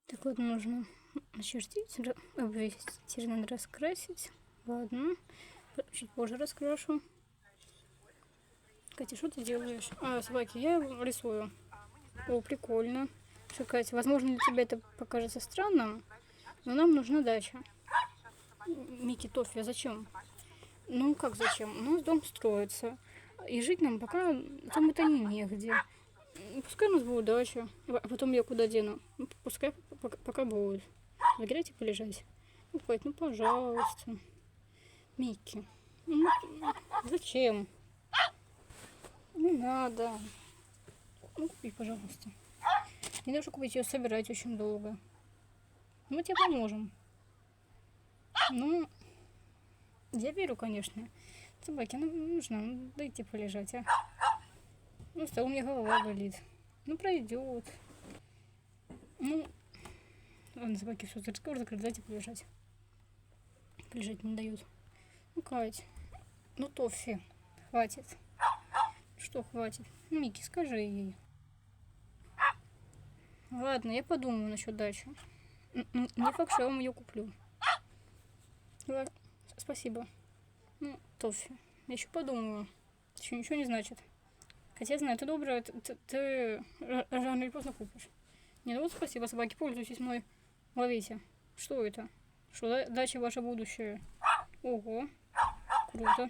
Так вот, нужно начертить, обвесить, теперь надо раскрасить. Ладно, чуть позже раскрашу. Катя, что ты делаешь? А, собаки, я рисую. О, прикольно. Что, Катя, возможно, для тебя это покажется странным, но нам нужна дача. Микки, Тофи, а зачем? Ну, как зачем? У нас дом строится. И жить нам пока там это негде. Пускай у нас будет дача. А потом я куда дену? Пускай пока будет. Загорайте полежать. Ну, Кать, ну пожалуйста. Микки. Ну, зачем? Не надо. Ну, купи, пожалуйста. Не нужно купить, ее собирать очень долго. Мы тебе поможем. Ну, я верю, конечно. Собаке, ну, нужно, дайте полежать, а. Ну что, у меня голова болит. Ну, пройдет. Ну, ладно, собаки, все, разговор закрыт, дайте полежать. Полежать не дают. Ну, Кать, ну, Тофи, хватит. Что хватит? Ну, Микки, скажи ей. Ладно, я подумаю насчет дачи. Не факт, что я вам ее куплю. Ладно, спасибо. Ну, Тофи, я еще подумаю. Еще ничего не значит. Хотя я знаю, ты добрая, ты рано или поздно купишь. Не, ну вот спасибо, собаки, пользуйтесь мной. Ловите. Что это? Что, дача ваше будущее? Ого, круто.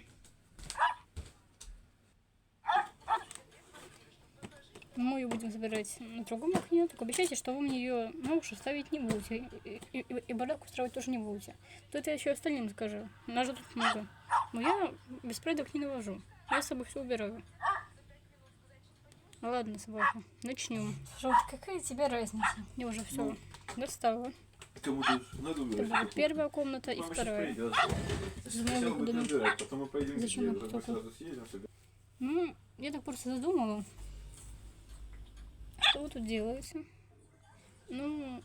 Мы ее будем забирать на другом окне, только обещайте, что вы мне ее на уши ставить не будете. И бардак устраивать тоже не будете. То это я еще остальным скажу. Нас же тут много. Но я беспорядок не навожу. Я с собой все убираю. Ладно, собака, начнем. Желтый, какая тебе разница? Я уже все достала. Кому-то надо убирать. Это будет первая комната и Мама вторая. Сначала будем убирать, потом мы пойдем Зачем где-то, нам мы столько? сразу съездим сюда. Ну, я так просто задумала. Что вы тут делаете? Ну,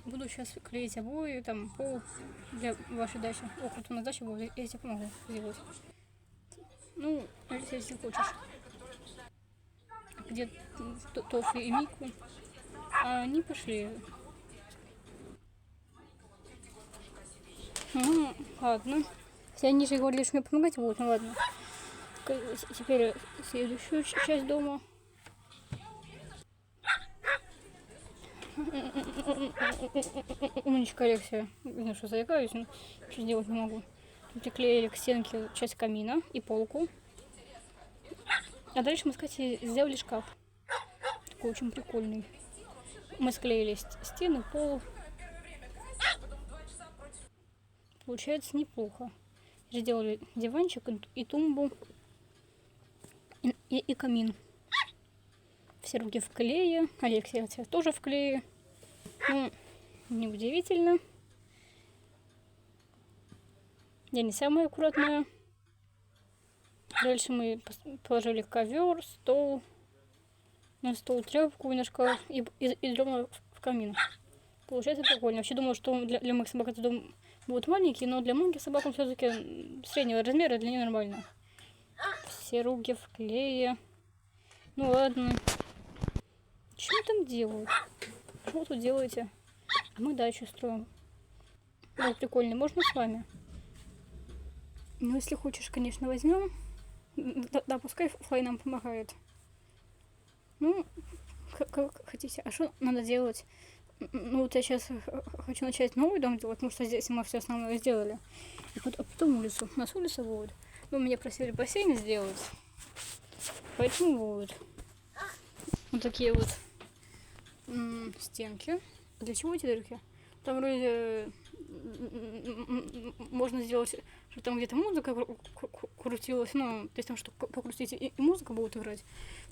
буду сейчас клеить обои, там, пол для вашей дачи. Ох, вот у нас дача будет, я тебе помогу сделать. Ну, если хочешь. Где Тофи и Мику? А они пошли. Ну, ладно. Все они же говорили, что мне помогать будут, ну ладно. Теперь следующую часть дома. Умничка, Алексия. Не что заикаюсь, но что сделать не могу. Тут приклеили к стенке часть камина и полку. А дальше мы с Катей сделали шкаф. Такой очень прикольный. Мы склеили стены, пол. Получается неплохо. Сделали диванчик и тумбу. И камин. Все руки в клее. Алексия тоже в клее. Ну, неудивительно. Я не самая аккуратная. Дальше мы положили ковер, стол. На стол тряпку на шкаф и дрема в камин. Получается прикольно. Вообще думала, что для моих собак этот дом будет маленький, но для маленьких собак он все-таки среднего размера, для них нормально. Все руки в клее. Ну ладно. Что вы там делают? Что вы тут делаете? А мы дачу строим. Ну, прикольно. Можно с вами? Ну, если хочешь, конечно, возьмем. Да, пускай Флай нам помогает. Ну, как хотите. А что надо делать? Ну, вот я сейчас хочу начать новый дом делать, потому что здесь мы все основное сделали. И потом улицу. У нас улица будет. Ну, меня просили бассейн сделать. Поэтому вот. Вот такие вот стенки. Для чего эти дырки? Там вроде можно сделать, что там где-то музыка крутилась, ну, то есть там что покрутить и музыка будет играть.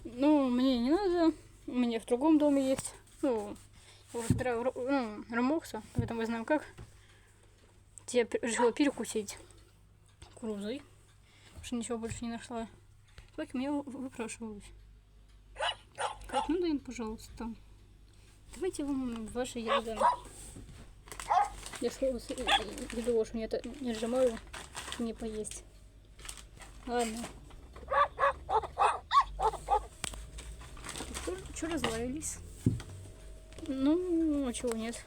Но мне не надо, у меня в другом доме есть. Ну, я разбираю ремокса, поэтому я знаю как. Я решила перекусить кукурузой, потому что ничего больше не нашла. Так меня выпрашивают. Как, ну дай им, пожалуйста. Давайте вам ваши ягоды. Я слово еду, что мне это не сжимаю, не поесть. Ладно. Что развалились? Ну, а чего нет?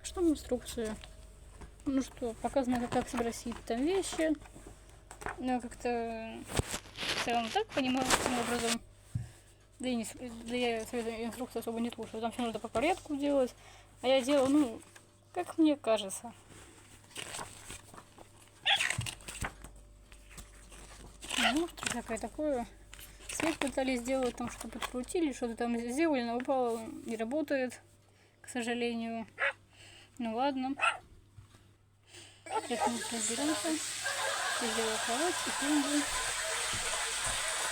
Что в инструкции? Ну что, показано, как сбросить там вещи. Но как-то в целом так понимаю, каким образом. Да, да я советую инструкцию особо не слушаю. Там все нужно по порядку делать. А я делаю, ну, как мне кажется. Ну, что всякое такое. Свет пытались сделать, там что-то подкрутили, что-то там сделали, но упало, не работает, к сожалению. Ну ладно. Сейчас мы разберемся. Я сделаю кровать и тумбу.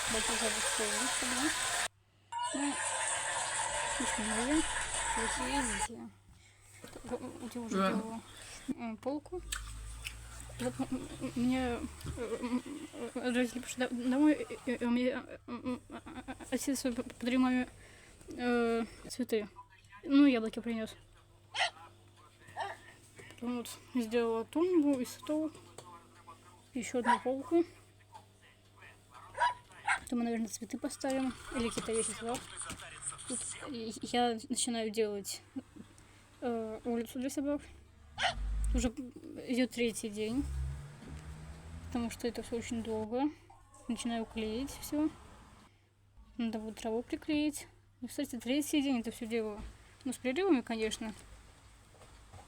Давайте запускаю тогда. Ну, почему я уже делала полку. Мне родители пришли домой, и мне отец подарил маме цветы. Ну, яблоки принес. Потом вот сделала тумбу и стол. Еще одну полку. Потом мы, наверное, цветы поставим. Или какие-то вещи сюда. Тут я начинаю делать улицу для собак. Уже идет 3-й день. Потому что это все очень долго. Начинаю клеить все. Надо будет траву приклеить. И, кстати, 3-й день это все делаю. Ну, с перерывами, конечно.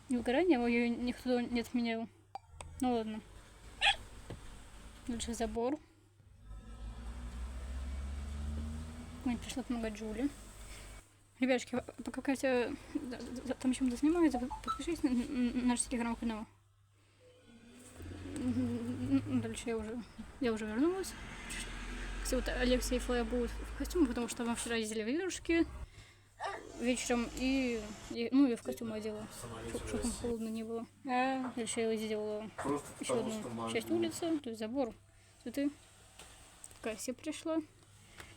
И выгорание мое никто не отменял. Ну ладно. Дальше забор. Мне пришла помогать Джули. Ребятушки, пока Катя там чем-то занимается, подпишитесь на наш телеграм-канал. Дальше я уже вернулась. Кстати, вот Алексей и Флая будут в костюме, потому что мы вчера ездили в Вилюшки вечером, и в костюм одела, чтобы там холодно не было. А дальше я сделала еще одну часть улицы, то есть забор, цветы. Кася пришла.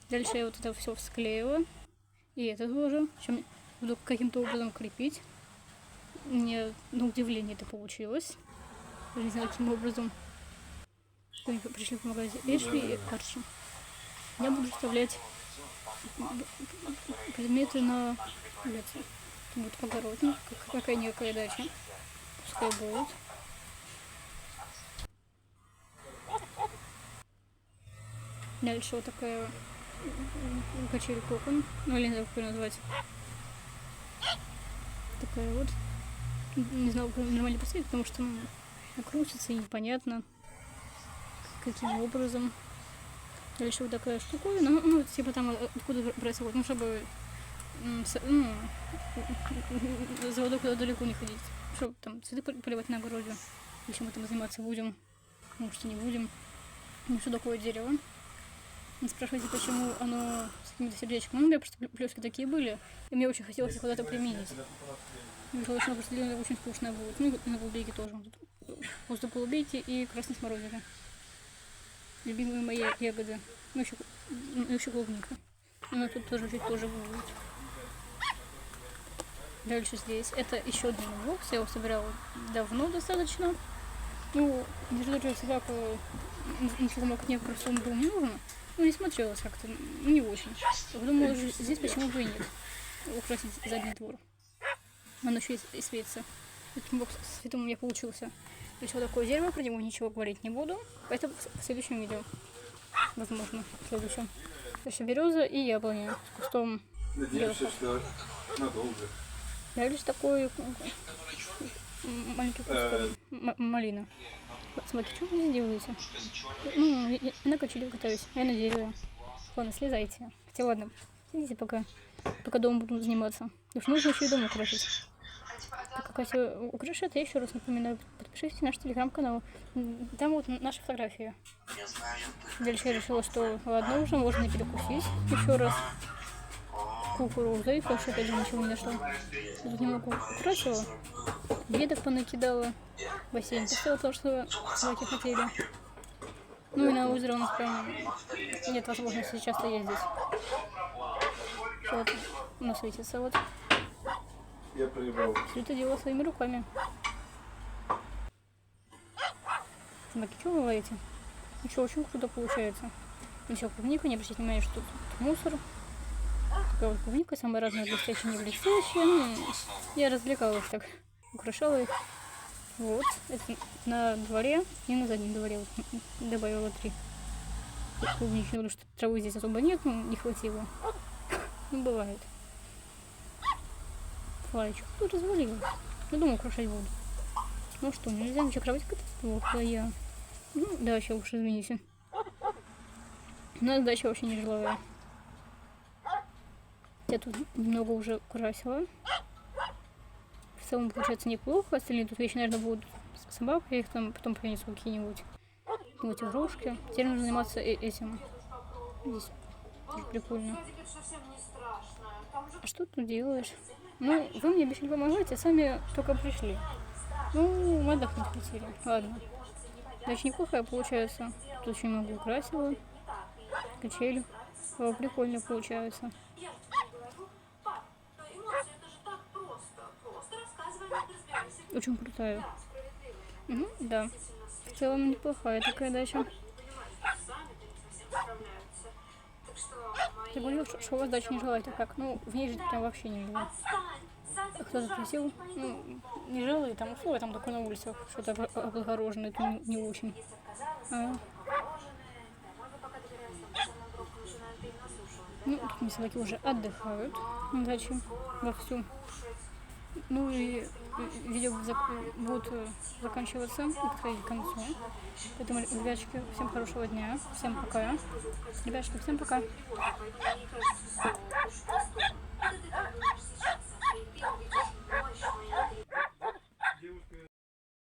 Дальше я вот это все склеила. И это тоже. Чем буду каким-то образом крепить. Мне на удивление это получилось. Я не знаю, каким образом. Пришли помогать Эшли и Арчи. Я буду вставлять предметы на улице. Это будет огородник, какая-никакая дача. Пускай будет. Дальше вот такая качель кокон. Ну, или не знаю, как ее назвать. Такая вот. Не знаю, как нормально поставить, потому что она крутится и непонятно, каким образом. Дальше вот такая штуковина. Ну, типа там откуда браться, вот, ну, чтобы за водой куда далеко не ходить. Чтобы там цветы поливать на огороде. Или чем мы там заниматься будем. Может, и не будем. Ну, что такое дерево. Не спрашивайте, почему оно с какими-то сердечками. Ну, у меня просто плюшки такие были, и мне очень хотелось их куда-то применить. Мне казалось, что просто очень вкусное будет. Ну, и на голубейке тоже. Воздух голубейки и красной смородины. Любимые мои ягоды. Ну, еще клубника. Она тут тоже чуть позже будет. Дальше здесь. Это еще один бокс. Я его собирала давно достаточно. Ну, держу собаку на замок просто он был не нужен. Ну, не смотрелось как-то, не очень. Подумала, здесь почему бы и нет. Украсить задний двор. Он еще и светится. Этот бокс с цветом у меня получился. Еще вот такое дерево, про него ничего говорить не буду. Это в следующем видео. Возможно, в следующем. Дальше береза и яблоня с кустом. Надеемся, что надолго. Дальше такой маленький куст малина. Смотрите, что вы здесь делаете? Ну, я на качеле катаюсь, я на дереве. Ладно, слезайте. Хотя ладно, сидите пока дома буду заниматься. Потому что нужно еще и дом украсить. Пока Катя украшает, я еще раз напоминаю, подпишитесь на наш телеграм-канал. Там вот наши фотографии. Дальше я решила, что ладно, уже можно перекусить еще раз. Кукурузой, потому что опять же ничего не нашла. Тут немного украсила. Веток понакидала. Бассейн поставила то, что собаки хотели. Ну и на озеро у нас прям нет возможности часто ездить. Вот, оно светится вот. Я проебал. Все это делала своими руками. Собаки, что вы ловите? Ничего, очень круто получается. Ну все, клубника, не обращайте внимания, что тут мусор. Такая вот клубника, самые разные блестящие, не блестящие. Ну, я развлекала их так, украшала их. Вот, это на дворе и на заднем дворе вот, добавила 3 клубничные, потому что травы здесь особо нет, ну, не хватило. Ну, бывает. Флайчик тут развалилась. Я думаю, украшать буду. Ну что, нельзя ничего, кровать катастрофа я. Ну, дача уж, извините. У нас дача вообще не жилая. Я тут много уже украсила. В целом получается неплохо. Остальные тут вещи, наверное, будут с собакой. Я их там потом принесу какие-нибудь. Вот игрушки. Теперь нужно заниматься этим. Здесь тоже прикольно. А что ты тут делаешь? Ну, вы мне обещали помогать, а сами только пришли. Ну, мы отдохнуть хотели. Ладно. Дача неплохая получается. Тут очень много украсила. Качели. О, прикольно получается. Очень крутая. Угу, да. В целом неплохая такая дача. Ты говорил, что у вас дача не жилая, так как? Ну, в ней жить прям вообще не жило. Кто-то спросил, ну, не жилые, там условия, там только на улицах, что-то облагороженное, это не очень. Ну, тут мне собаки уже отдыхают на даче вовсю. Ну и видео будет заканчиваться и подходить к концу. Поэтому, ребяточки, всем хорошего дня, всем пока. Ребяточки, всем пока.